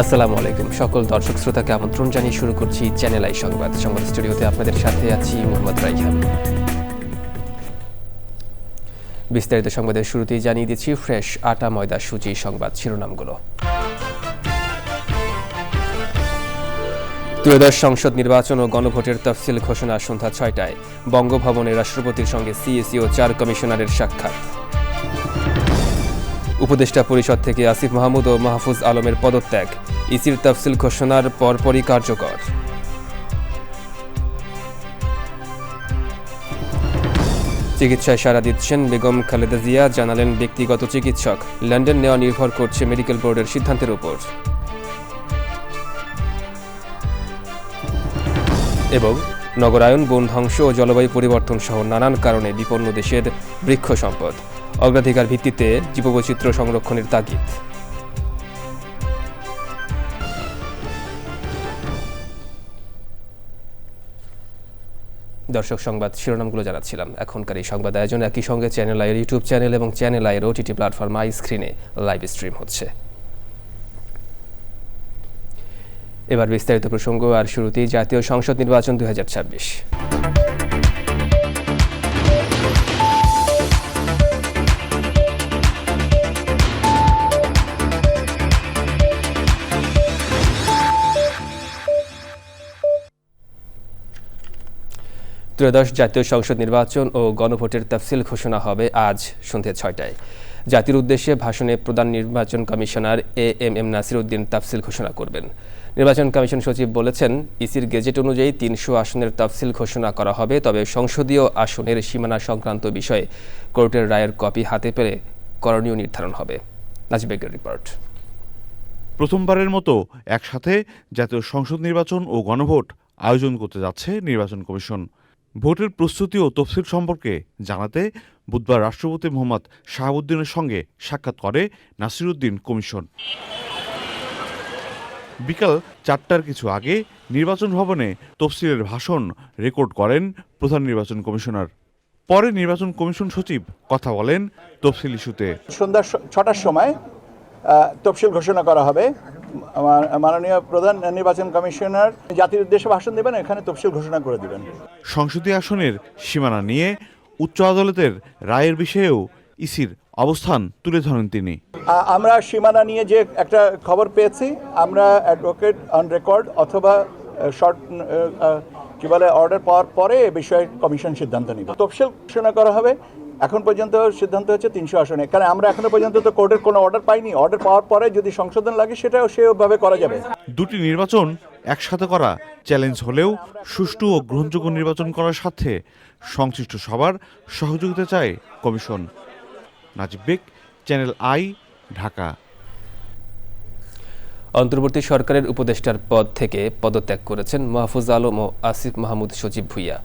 আসসালামু আলাইকুম সকল দর্শক শ্রোতাকে আমন্ত্রণ জানিয়ে শুরু করছি চ্যানেল আই সংবাদ স্টুডিওতে আপনাদের সাথে আছি মোহাম্মদ রাইহান। বিস্তারিত সংবাদের শুরুতেই জানিয়ে দিচ্ছি ফ্রেশ আটা ময়দা সুজি সংবাদ শিরোনামগুলো। ত্রয়োদশ সংসদ নির্বাচন ও গণভোটের তফসিল ঘোষণা সন্ধ্যা ৬টায়। বঙ্গভবনে রাষ্ট্রপতির সঙ্গে সিএসি ও ৪ কমিশনারের সাক্ষাৎ। উপদেষ্টা পরিষদ থেকে আসিফ মাহমুদ ও মাহফুজ আলমের পদত্যাগ, ইসির তফসিল ঘোষণার পরপরই কার্যকর। চিকিৎসায় সাড়া দিচ্ছেন বেগম খালেদা জিয়া, জানালেন ব্যক্তিগত চিকিৎসক। লন্ডন নেওয়া নির্ভর করছে মেডিকেল বোর্ডের সিদ্ধান্তের উপর। এবং নগরায়ন, বন ধ্বংস ও জলবায়ু পরিবর্তন সহ নানান কারণে বিপন্ন দেশের বৃক্ষ সম্পদ, অগ্রাধিকার ভিত্তিতে জীববৈচিত্র্য সংরক্ষণের তাগিদ। দর্শক, সংবাদ শিরোনামগুলো জানাচ্ছিলাম। এখনকার এই সংবাদ আয়োজন একই সঙ্গে চ্যানেল আইয়ের ইউটিউব চ্যানেল এবং চ্যানেল আইয়ের ওটিটি প্ল্যাটফর্ম আই স্ক্রিনে লাইভ স্ট্রিম হচ্ছে। এবার বিস্তারিত প্রসঙ্গ। আর শুরুতেই জাতীয় সংসদ নির্বাচন 2026। ত্রয়োদশ জাতীয় সংসদ নির্বাচন ও গণভোটের তফসিল ঘোষণা হবে আজ সন্ধ্যে ৬টায়। জাতির উদ্দেশ্যে ভাষণে প্রধান নির্বাচন কমিশনার এএমএম নাসির উদ্দিন তফসিল ঘোষণা করবেন। নির্বাচন কমিশন সচিব বলেছেন, ইসির গেজেট অনুযায়ী ৩০০ আসনের তফসিল ঘোষণা করা হবে, তবে সংসদীয় আসনের সীমানা সংক্রান্ত বিষয়ে কোর্টের রায়ের কপি হাতে পেলে করণীয় নির্ধারণ হবে। নাজিবেগের রিপোর্ট। প্রথমবারের মতো একসাথে জাতীয় সংসদ নির্বাচন ও গণভোট আয়োজন করতে যাচ্ছে নির্বাচন কমিশন। ভোটের প্রস্তুতি ও তফসিল সম্পর্কে জানাতে বুধবার রাষ্ট্রপতি মোহাম্মদ শাহাবুদ্দিনের সঙ্গে সাক্ষাৎ করে নাসির উদ্দিন কমিশন। বিকাল ৪টার কিছু আগে নির্বাচন ভবনে তফসিলের ভাষণ রেকর্ড করেন প্রধান নির্বাচন কমিশনার। পরে নির্বাচন কমিশন সচিব কথা বলেন তফসিল ইস্যুতে। সন্ধ্যা ৬টার সময় তফসিল ঘোষণা করা হবে। মাননীয় প্রধান নির্বাচন কমিশনার জাতির উদ্দেশ্যে ভাষণ দেবেন, এখানে তফসিল ঘোষণা করে দিবেন। সংসদীয় আসনের সীমানা নিয়ে উচ্চ আদালতের রায়ের বিষয়েও ইসির অবস্থান তুলে ধরেন তিনি। আমরা সীমানা নিয়ে যে একটা খবর পেয়েছি, আমরা অ্যাডভোকেট অন রেকর্ড অথবা শর্ট অর্ডার পাওয়ার পরে এ বিষয়ে কমিশন সিদ্ধান্ত নেবে। তফসিল ঘোষণা করা হবে। এখন পর্যন্ত সিদ্ধান্ত হচ্ছে ৩০০ আসনে, কারণ আমরা এখনো পর্যন্ত তো কোর্টের কোনো অর্ডার পাইনি। অর্ডার পাওয়ার পরে যদি সংশোধন লাগে সেটাও সেভাবে করা যাবে। দুটি নির্বাচন একসাথে করা চ্যালেঞ্জ হলেও সুষ্ঠু ও গ্রহণযোগ্য নির্বাচন করার স্বার্থে সংশ্লিষ্ট সবার সহযোগিতা চায় commission. Najib beg, channel I, Dhaka. অন্তর্বর্তী সরকারের উপদেষ্টার পদ থেকে পদত্যাগ করেছেন মাহফুজ আলম ও আসিফ মাহমুদ সচিব ভুইয়া।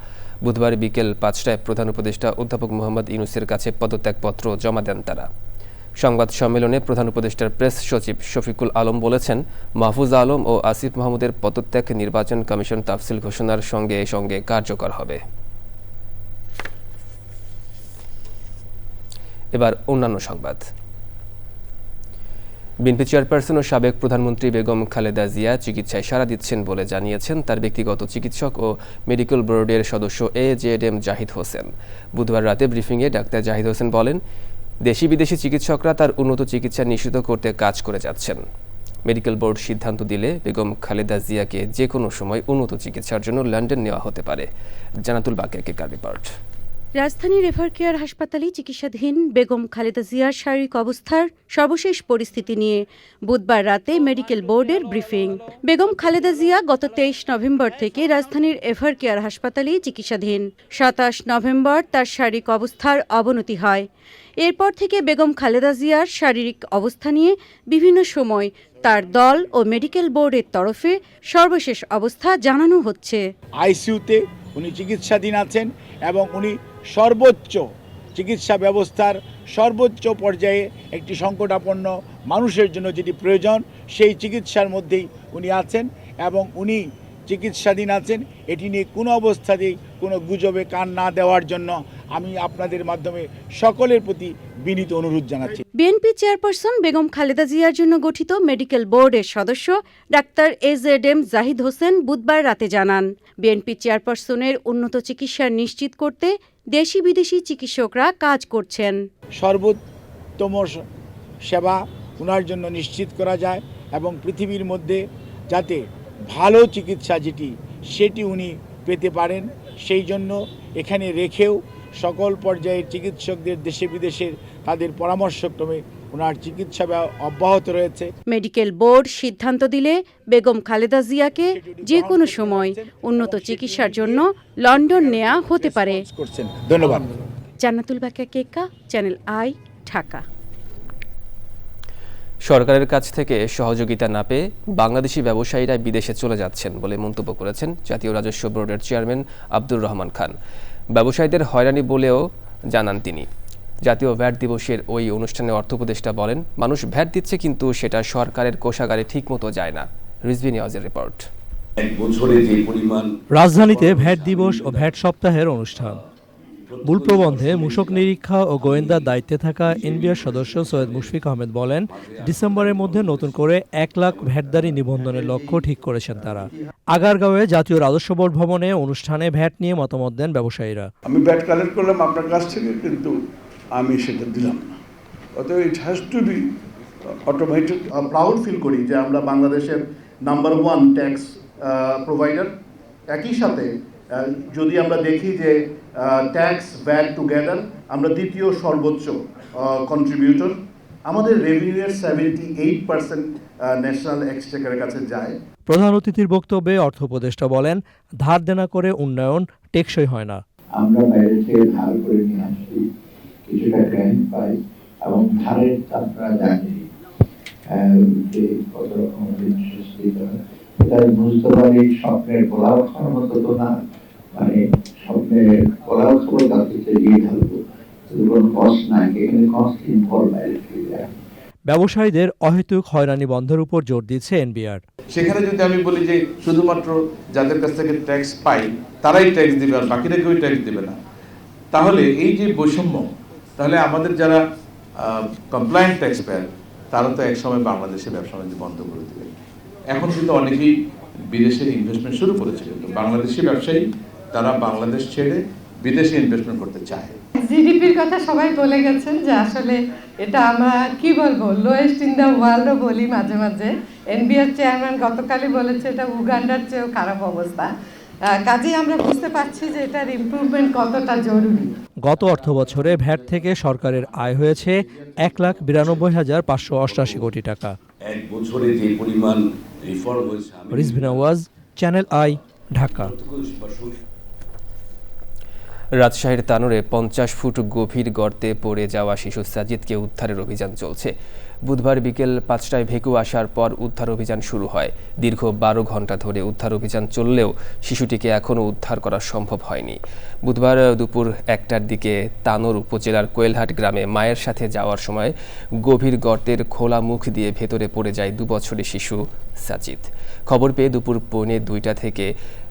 বুধবার বিকেল ৫টায় প্রধান উপদেষ্টা অধ্যাপক মোহাম্মদ ইউনূসের কাছে পদত্যাগপত্র জমা দেন তারা। সংবাদ সম্মেলনে প্রধান উপদেষ্টার প্রেস সচিব শফিকুল আলম বলেছেন, মাহফুজ আলম ও আসিফ মাহমুদের পদত্যাগ নির্বাচন কমিশন তফসিল ঘোষণার সঙ্গে সঙ্গে কার্যকর হবে। এবার অন্যান্য সংবাদ। বিএনপি চেয়ারপারসন ও সাবেক প্রধানমন্ত্রী বেগম খালেদা জিয়া চিকিৎসায় সাড়া দিচ্ছেন বলে জানিয়েছেন তার ব্যক্তিগত চিকিৎসক ও মেডিকেল বোর্ডের সদস্য এজেডএম জাহিদ হোসেন। বুধবার রাতে ব্রিফিংয়ে ডাক্তার জাহিদ হোসেন বলেন, দেশি বিদেশি চিকিৎসকরা তার উন্নত চিকিৎসা নিশ্চিত করতে কাজ করে যাচ্ছেন। মেডিকেল বোর্ড সিদ্ধান্ত দিলে বেগম খালেদা জিয়াকে যে কোনো সময় উন্নত চিকিৎসার জন্য লন্ডন নেওয়া হতে পারে। জানাতুল বাকের কেকার রিপোর্ট। রাজধানীর এভারকেয়ার হাসপাতালে চিকিৎসাধীন বেগম খালেদা জিয়ার শারীরিক অবস্থার সর্বশেষ পরিস্থিতি নিয়ে বুধবার রাতে মেডিকেল বোর্ডের ব্রিফিং। বেগম খালেদা জিয়া গত ২৩ নভেম্বর থেকে রাজধানীর এভারকেয়ার হাসপাতালে চিকিৎসাধীন। ২৭ নভেম্বর তার শারীরিক অবস্থার অবনতি হয়। এরপর থেকে বেগম খালেদা জিয়ার শারীরিক অবস্থা নিয়ে বিভিন্ন সময় তার দল ও মেডিকেল বোর্ডের তরফে সর্বশেষ অবস্থা জানানো হচ্ছে। আইসিইউতে উনি চিকিৎসাধীন আছেন এবং উনি সর্বোচ্চ চিকিৎসা ব্যবস্থার সর্বোচ্চ পর্যায়ে একটি সংকটাপন্ন মানুষের জন্য যেটি প্রয়োজন সেই চিকিৎসার মধ্যেই উনি আছেন এবং উনি চিকিৎসাধীন আছেন। এটি নিয়ে কোনো অবস্থাতেই কোনো গুজবে কান না দেওয়ার জন্য আমি আপনাদের মাধ্যমে সকলের প্রতি বিনীত অনুরোধ জানাচ্ছি। বিএনপি চেয়ারপারসন বেগম খালেদা জিয়ার জন্য গঠিত মেডিকেল বোর্ডের সদস্য ডাক্তার AZM জাহিদ হোসেন বুধবার রাতে জানান, বিএনপি চেয়ারপারসনের উন্নত চিকিৎসা নিশ্চিত করতে দেশি বিদেশি চিকিৎসকরা কাজ করছেন। সর্বোত্তম সেবা ওনার জন্য নিশ্চিত করা যায় এবং পৃথিবীর মধ্যে যাতে ভালো চিকিৎসা সেটি উনি পেতে পারেন, সেই জন্য এখানে রেখেও সকল পর্যায়ের চিকিৎসকদের দেশে বিদেশের তাদের পরামর্শক্রমে ওনার চিকিৎসা অব্যাহত রয়েছে। মেডিকেল বোর্ড সিদ্ধান্ত দিলে বেগম খালেদা জিয়াকে যে কোনো সময় উন্নত চিকিৎসার জন্য লন্ডন নেওয়া হতে পারে। ধন্যবাদ। জান্নাতুল বাকিয়া কেকা, চ্যানেল আই, ঢাকা। সরকারের কাছ থেকে সহযোগিতা না পেয়ে বাংলাদেশি ব্যবসায়ীরা বিদেশে চলে যাচ্ছেন বলে মন্তব্য করেছেন জাতীয় রাজস্ব বোর্ডের চেয়ারম্যান আব্দুর রহমান খান। ব্যবসায়ীদের হয়রানি বলেও জানান তিনি। জাতীয় ভ্যাট দিবসের ওই অনুষ্ঠানে অর্থ উপদেষ্টা বলেন, মানুষ ভ্যাট দিচ্ছে কিন্তু সেটা সরকারের কোষাগারে ঠিকমতো যায় না। রিজভী নিয়াজের রিপোর্ট। রাজধানীতে ভ্যাট দিবস ও ভ্যাট সপ্তাহের অনুষ্ঠান। মূল প্রবন্ধে মূসক নিরীক্ষা ও গোয়েন্দার দায়িত্বে থাকা এনবিআর সদস্য সৈয়দ মুশফিক আহমেদ বলেন, ডিসেম্বরের মধ্যে নতুন করে 1 লাখ ভ্যাটদারি নিবন্ধনের লক্ষ্য ঠিক করেছেন তারা। আগারগাঁওয়ে জাতীয় রাজস্ব বোর্ড ভবনে অনুষ্ঠানে ভ্যাট নিয়ে মতামত দেন ব্যবসায়ীরা। আমি ভ্যাট কালেক্ট করলাম আপনার কাছ থেকে, কিন্তু আমি সেটা দিলাম না। অতএব it has to be automated. Proud feel করি যে আমরা বাংলাদেশের নাম্বার 1 ট্যাক্স প্রোভাইডার। একই সাথে যদি আমরা দেখি যে ট্যাক্স ভ্যাট টুগেদার আমরা দ্বিতীয় সর্বোচ্চ কন্ট্রিবিউটর। আমাদের রেভিনিউয়ের 78% ন্যাশনাল এক্সচেকারের কাছে যায়। প্রধান অতিথির বক্তব্যে অর্থ উপদেষ্টা বলেন, ধার দেনা করে উন্নয়ন টেকসই হয় না। আমরা বাইরে থেকে ধার করে নিয়ে আসছি, কিছুটা গ্র্যান্ট পাই এবং ধারের আপনারা জানেন যে কত রকম ইন্টারেস্ট দিতে হয়। এটা বুঝতে পারি স্বপ্নের পোলাও খাওয়ার মতো তো না, মানে স্বপ্নের পোলাও খাবো তার থেকে দিয়ে ঢালবো, কোনো কষ্ট নাই, এখানে কষ্ট ইনভলভ বাইরে থেকে যায়। ব্যবসায়ীদের অহেতুক হয়রানি বন্ধের উপর জোর দিচ্ছে এনবিআর। সেখানে যদি আমি বলি যে শুধুমাত্র যাদের কাছ থেকে ট্যাক্স পাই তারাই ট্যাক্স দিবে আর বাকিরা কেউ ট্যাক্স দেবে না, তাহলে এই যে বৈষম্য, তাহলে আমাদের যারা কমপ্লায়েন্ট ট্যাক্স পেয়ার তারা তো একসময় বাংলাদেশে ব্যবসা বাণিজ্য বন্ধ করে দেবে। এখন কিন্তু অনেকেই বিদেশে ইনভেস্টমেন্ট শুরু করেছে, কিন্তু বাংলাদেশি ব্যবসায়ী তারা বাংলাদেশ ছেড়ে বিদেশে ইনভেস্টমেন্ট করতে চায়। জিডিপির কথা সবাই বলে গেছেন যে আসলে এটা আমরা কি বলবো, লোয়েস্ট ইন দ্য ওয়ার্ল্ডও বলি মাঝে মাঝে। এনবিআর চেয়ারম্যান গতকালই বলেছে এটা উগান্ডার চেয়েও খারাপ অবস্থা। কাজেই আমরা বুঝতে পারছি যে এটার ইমপ্রুভমেন্ট কতটা জরুরি। গত অর্থ বছরে ভ্যাট থেকে সরকারের আয় হয়েছে 1,92,588 কোটি টাকা। এক বছরে যে পরিমাণ রিফর্ম হয়েছে। Rizvi Nawaz, channel I, Dhaka. রাজশাহীর তানোরে 50 ফুট গভীর গর্তে পড়ে যাওয়া শিশু সাজিদকে উদ্ধারের অভিযান চলছে। বুধবার বিকেল 5টায় ভেকু আসার পর উদ্ধার অভিযান শুরু হয়। দীর্ঘ 12 ঘন্টা ধরে উদ্ধার অভিযান চললেও শিশুটিকে এখনও উদ্ধার করা সম্ভব হয়নি। বুধবার দুপুর 1টার দিকে তানোর উপজেলার কোয়েলহাট গ্রামে মায়ের সাথে যাওয়ার সময় গভীর গর্তের খোলা মুখ দিয়ে ভেতরে পড়ে যায় 2 বছরের শিশু সাজিদ। খবর পেয়ে দুপুর 1:45 থেকে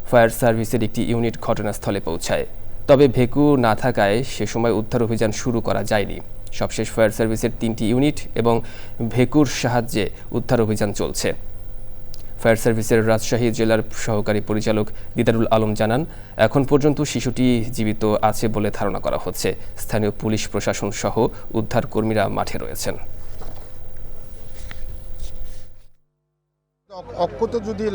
ফায়ার সার্ভিসের একটি ইউনিট ঘটনাস্থলে পৌঁছায়। তবে ভেকু না থাকায় সে সময় উদ্ধার অভিযান শুরু করা যায়নি। সবশেষ ফায়ার সার্ভিসের 3টি ইউনিট এবং ভেকুর সাহায্যে উদ্ধার অভিযান চলছে। ফায়ার সার্ভিসের রাজশাহী জেলার সহকারী পরিচালক দিদারুল আলম জানান, এখন পর্যন্ত শিশুটি জীবিত আছে বলে ধারণা করা হচ্ছে। স্থানীয় পুলিশ প্রশাসন সহ উদ্ধার কর্মীরা মাঠে রয়েছেন। অক্ষত যদি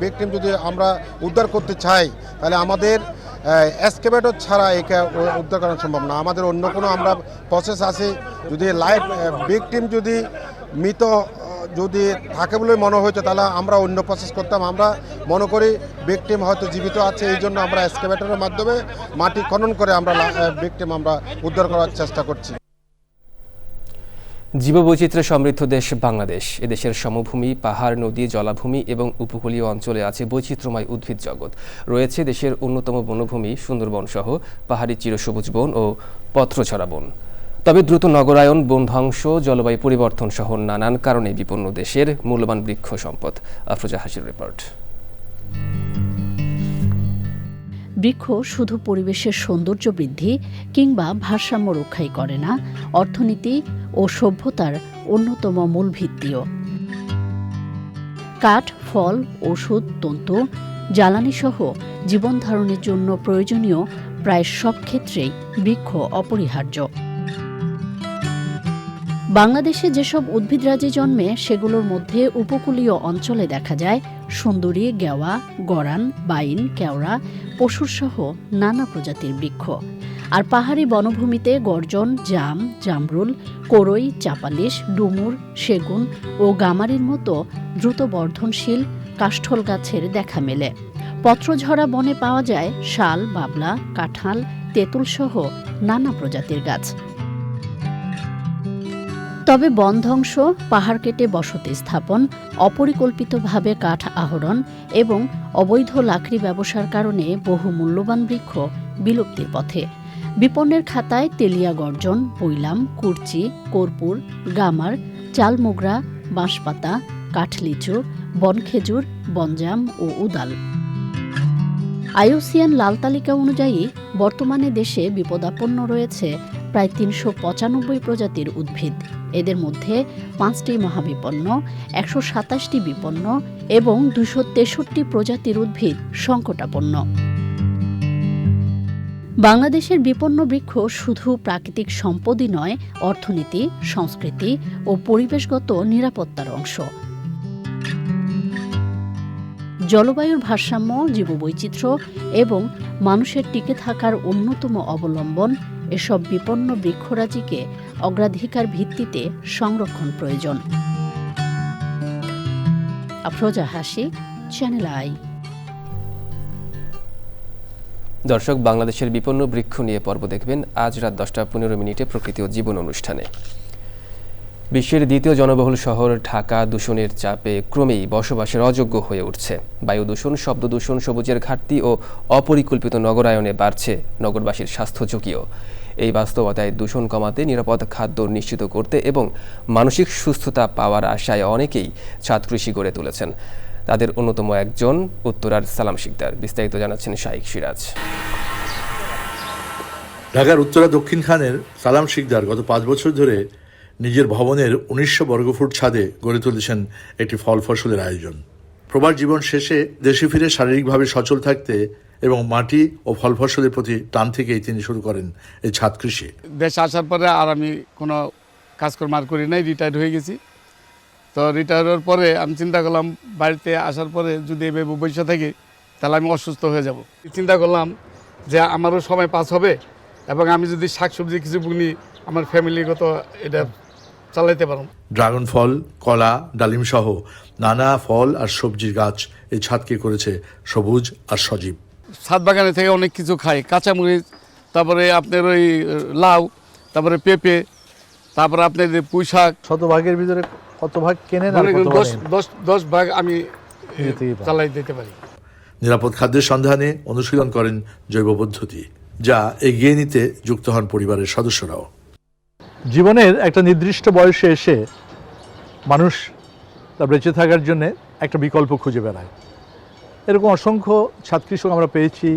ভিকটিম যদি আমরা উদ্ধার করতে চাই, তাহলে আমাদের এক্সকেভেটর ছাড়া একে উদ্ধার করা সম্ভব না। আমাদের অন্য কোনো আমরা প্রসেস আছে। যদি লাইভ ভিকটিম যদি মৃত যদি থাকে বলে মনে হইতো, তাহলে আমরা অন্য প্রসেস করতাম। আমরা মনে করি ভিকটিম হয়তো জীবিত আছে, এই জন্য আমরা এক্সকেভেটরের মাধ্যমে মাটি খনন করে আমরা ভিকটিম আমরা উদ্ধার করার চেষ্টা করছি। জীববৈচিত্র্যে সমৃদ্ধ দেশ বাংলাদেশ। এদেশের সমভূমি, পাহাড়, নদী, জলাভূমি এবং উপকূলীয় অঞ্চলে আছে বৈচিত্র্যময় উদ্ভিদ জগৎ। রয়েছে দেশের অন্যতম বনভূমি সুন্দরবন সহ পাহাড়ি চিরসবুজ বন ও পত্রছড়া বন। তবে দ্রুত নগরায়ন, বন ধ্বংস, জলবায়ু পরিবর্তন সহ নানান কারণে বিপন্ন দেশের মূল্যবান বৃক্ষ সম্পদ। আফরোজা হাসির রিপোর্ট। বৃক্ষ শুধু পরিবেশের সৌন্দর্য বৃদ্ধি কিংবা ভারসাম্য রক্ষাই করে না, অর্থনীতি ও সভ্যতার অন্যতম মূল ভিত্তিও। কাঠ, ফল, ওষুধ, তন্তু, জ্বালানিসহ জীবন ধারণের জন্য প্রয়োজনীয় প্রায় সব ক্ষেত্রেই বৃক্ষ অপরিহার্য। বাংলাদেশে যেসব উদ্ভিদরাজি জন্মে সেগুলোর মধ্যে উপকূলীয় অঞ্চলে দেখা যায় সুন্দরী, গেওয়া, গরান, বাইন, কেওড়া, পশুরসহ নানা প্রজাতির বৃক্ষ। আর পাহাড়ি বনভূমিতে গর্জন, জাম, জামরুল, করই, চাপালিশ, ডুমুর, সেগুন ও গামারির মতো দ্রুত বর্ধনশীল কাষ্ঠল গাছের দেখা মেলে। পত্রঝরা বনে পাওয়া যায় শাল, বাবলা, কাঁঠাল, তেঁতুলসহ নানা প্রজাতির গাছ। তবে বন ধ্বংস, পাহাড় কেটে বসতি স্থাপন, অপরিকল্পিতভাবে কাঠ আহরণ এবং অবৈধ লাকড়ি ব্যবসার কারণে বহু মূল্যবান বৃক্ষ বিলুপ্তির পথে। বিপন্নের খাতায় তেলিয়া গর্জন, পৈলাম, কুরচি, কর্পূর, গামার, চালমোগরা, বাঁশপাতা, কাঠলিচু, বনখেজুর, বনজাম ও উদাল। IUCN লাল তালিকা অনুযায়ী বর্তমানে দেশে বিপদাপন্ন রয়েছে প্রায় ৩৯৫ প্রজাতির উদ্ভিদ। এদের মধ্যে ৫টি মহাবিপন্ন, ১২৭টি বিপন্ন এবং ২৬৩ প্রজাতির উদ্ভিদ সংকটাপন্ন। বাংলাদেশের বিপন্ন বৃক্ষ শুধু প্রাকৃতিক সম্পদই নয়, অর্থনীতি, সংস্কৃতি ও পরিবেশগত নিরাপত্তার অংশ। জলবায়ুর ভারসাম্য, জীববৈচিত্র্য এবং মানুষের টিকে থাকার অন্যতম অবলম্বন, এসব বিপন্ন বৃক্ষরাজিকে অগ্রাধিকার ভিত্তিতে সংরক্ষণ প্রয়োজন। আফরোজা হাসি, চ্যানেল আই। দর্শক, বাংলাদেশের বিপন্ন বৃক্ষ নিয়ে পর্ব দেখবেন আজ রাত 10:15 প্রকৃতি ও জীবন অনুষ্ঠানে। বিশ্বের দ্বিতীয় জনবহুল শহর ঢাকা দূষণের চাপে ক্রমেই বসবাসের অযোগ্য হয়ে উঠছে। বায়ু দূষণ, শব্দ দূষণ, সবুজের ঘাটতি ও অপরিকল্পিত নগরায়নে বাড়ছে নগরবাসীর স্বাস্থ্য ঝুঁকিও। এই বাস্তবতায় দূষণ কমাতে, নিরাপদ খাদ্য নিশ্চিত করতে এবং মানসিক সুস্থতা পাওয়ার আশায় অনেকেই ছাদ কৃষি গড়ে তুলেছেন। তাদের অন্যতম একজন উত্তরার সালাম শিকদার। বিস্তারিত জানাচ্ছেন শাইখ সিরাজ। ঢাকার উত্তরা দক্ষিণ খানের সালাম শিকদার গত 5 বছর ধরে নিজের ভবনের 1900 বর্গফুট ছাদে গড়ে তুলেছেন একটি ফল ফসলের আয়োজন। প্রবাস জীবন শেষে দেশে ফিরে শারীরিকভাবে সচল থাকতে এবং মাটি ও ফল ফসলের প্রতি টান থেকেই তিনি শুরু করেন এই ছাদ কৃষি। দেশে আসার পরে আর আমি কোনো কাজকর্ম আর করি নাই, রিটায়ার্ড হয়ে গেছি। তো রিটায়ার হওয়ার পরে আমি চিন্তা করলাম বাড়িতে আসার পরে যদি এভাবে বসে থাকি তাহলে আমি অসুস্থ হয়ে যাব। চিন্তা করলাম যে আমারও সময় পাস হবে এবং আমি যদি শাকসবজি কিছু বুনি আমার ফ্যামিলিগত এটা চালাইতে পারব। ড্রাগন ফল, কলা, ডালিম সহ নানা ফল আর সবজির গাছ এই ছাদকে করেছে সবুজ আর সজীব। ছাদ বাগানে থেকে অনেক কিছু খাই, কাঁচামরিচ, তারপরে আপনার ওই লাউ, তারপরে পেঁপে, তারপরে আপনার পুঁই শাক। শতভাগের ভিতরে কত ভাগ কেনেন? 10 ভাগ আমি চালাই দিতে পারি। নিরাপদ খাদ্যের সন্ধানে অনুশীলন করেন জৈব পদ্ধতি, যা এগিয়ে নিতে যুক্ত হন পরিবারের সদস্যরাও। জীবনের একটা নির্দিষ্ট বয়সে এসে মানুষ তার বেঁচে থাকার জন্য একটা বিকল্প খুঁজে বেড়ায়। এরকম অসংখ্য ছাদ কৃষক আমরা পেয়েছি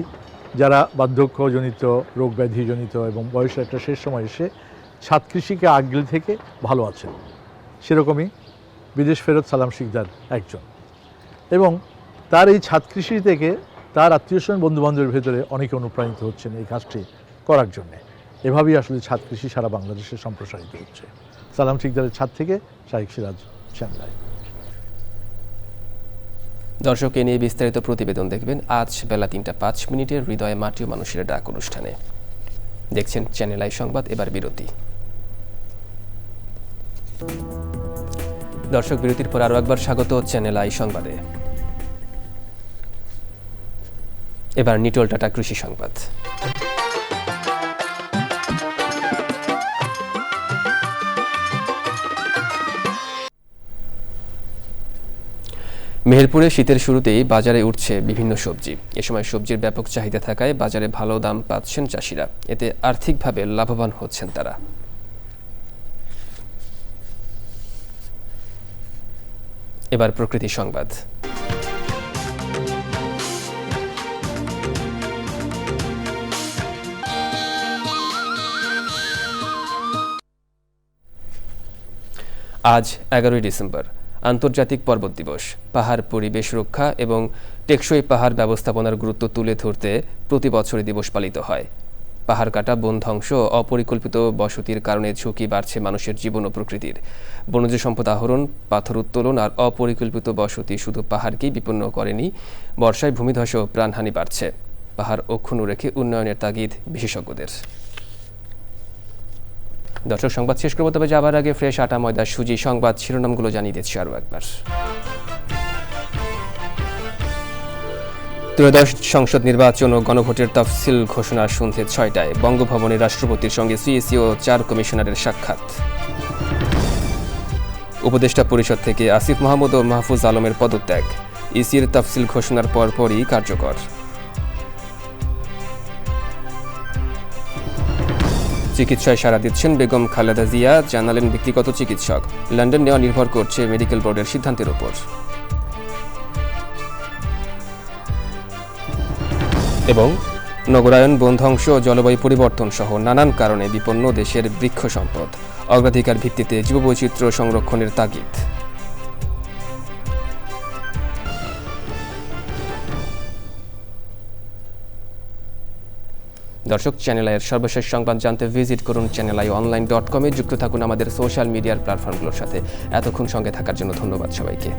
যারা বার্ধক্যজনিত, রোগ ব্যাধিজনিত এবং বয়সের একটা শেষ সময় এসে ছাদ কৃষিকে আগলে থেকে ভালো আছেন। সেরকমই বিদেশ ফেরত সালাম শিকদার একজন, এবং তার এই ছাদ কৃষি থেকে তার আত্মীয়স্বজন, বন্ধুবান্ধবের ভেতরে অনেকে অনুপ্রাণিত হচ্ছেন এই কাজটি করার জন্যে। এভাবেই আসলে ছাদ কৃষি সারা বাংলাদেশে সম্প্রসারিত হচ্ছে। সালাম শিকদারের ছাদ থেকে শাইখ সিরাজ, চ্যানেল। দর্শক, এ নিয়ে বিস্তারিত প্রতিবেদন দেখবেন আজ বেলা 3:05 হৃদয়ে মাটি ও মানুষের ডাক অনুষ্ঠানে। দেখছেন চ্যানেল আই সংবাদ। এবার বিরতি। দর্শক, বিরতির পর আরও একবার স্বাগত চ্যানেল আই সংবাদে। এবার নিটোল টাটা কৃষি সংবাদ। মেহেরপুরে শীতের শুরুতেই বাজারে উঠছে বিভিন্ন সবজি। এ সময় সবজির ব্যাপক চাহিদা থাকায় বাজারে ভালো দাম পাচ্ছেন চাষিরা। এতে আর্থিকভাবে লাভবান হচ্ছেন তারা। এবার প্রকৃতি সংবাদ। আজ 11 ডিসেম্বর আন্তর্জাতিক পর্বত দিবস। পাহাড় পরিবেশ রক্ষা এবং টেকসই পাহাড় ব্যবস্থাপনার গুরুত্ব তুলে ধরতে প্রতি বছর এই দিবস পালিত হয়। পাহাড় কাটা, বন ধ্বংস ও অপরিকল্পিত বসতির কারণে ঝুঁকি বাড়ছে মানুষের জীবন ও প্রকৃতির। বনজ সম্পদ আহরণ, পাথর উত্তোলন আর অপরিকল্পিত বসতি শুধু পাহাড়কেই বিপন্ন করেনি, বর্ষায় ভূমিধস ও প্রাণহানি বাড়ছে। পাহাড় অক্ষুণ্ণ রেখে উন্নয়নের তাগিদ বিশেষজ্ঞদের। দর্শক, সংবাদ শেষ করবো, তবে যাবার আগে ফ্রেশ আটা, ময়দা, সুজি সংবাদ শিরোনামগুলো জানিয়ে দিচ্ছি আরও একবার। ত্রয়োদশ সংসদ নির্বাচন ও গণভোটের তফসিল ঘোষণা সন্ধ্যে 6টায় বঙ্গভবনে রাষ্ট্রপতির সঙ্গে সিইসি ও 4 কমিশনারের সাক্ষাৎ। উপদেষ্টা পরিষদ থেকে আসিফ মাহমুদ ও মাহফুজ আলমের পদত্যাগ ইসির তফসিল ঘোষণার পরপরই কার্যকর। চিকিৎসায় সাড়া দিচ্ছেন বেগম খালেদা জিয়া, জানালেন ব্যক্তিগত চিকিৎসক। লন্ডন নেওয়া নির্ভর করছে মেডিকেল বোর্ডের সিদ্ধান্তের উপর। এবং নগরায়ন, বন ধ্বংস, জলবায়ু পরিবর্তন সহ নানান কারণে বিপন্ন দেশের বৃক্ষ সম্পদ, অগ্রাধিকার ভিত্তিতে জীববৈচিত্র্য সংরক্ষণের তাগিদ। দর্শক, চ্যানেল আইয়ের সর্বশেষ সংবাদ জানতে ভিজিট করুন channelionline.com-এ। যুক্ত থাকুন আমাদের সোশ্যাল মিডিয়ার প্ল্যাটফর্মগুলোর সাথে। এতক্ষণ সঙ্গে থাকার জন্য ধন্যবাদ সবাইকে।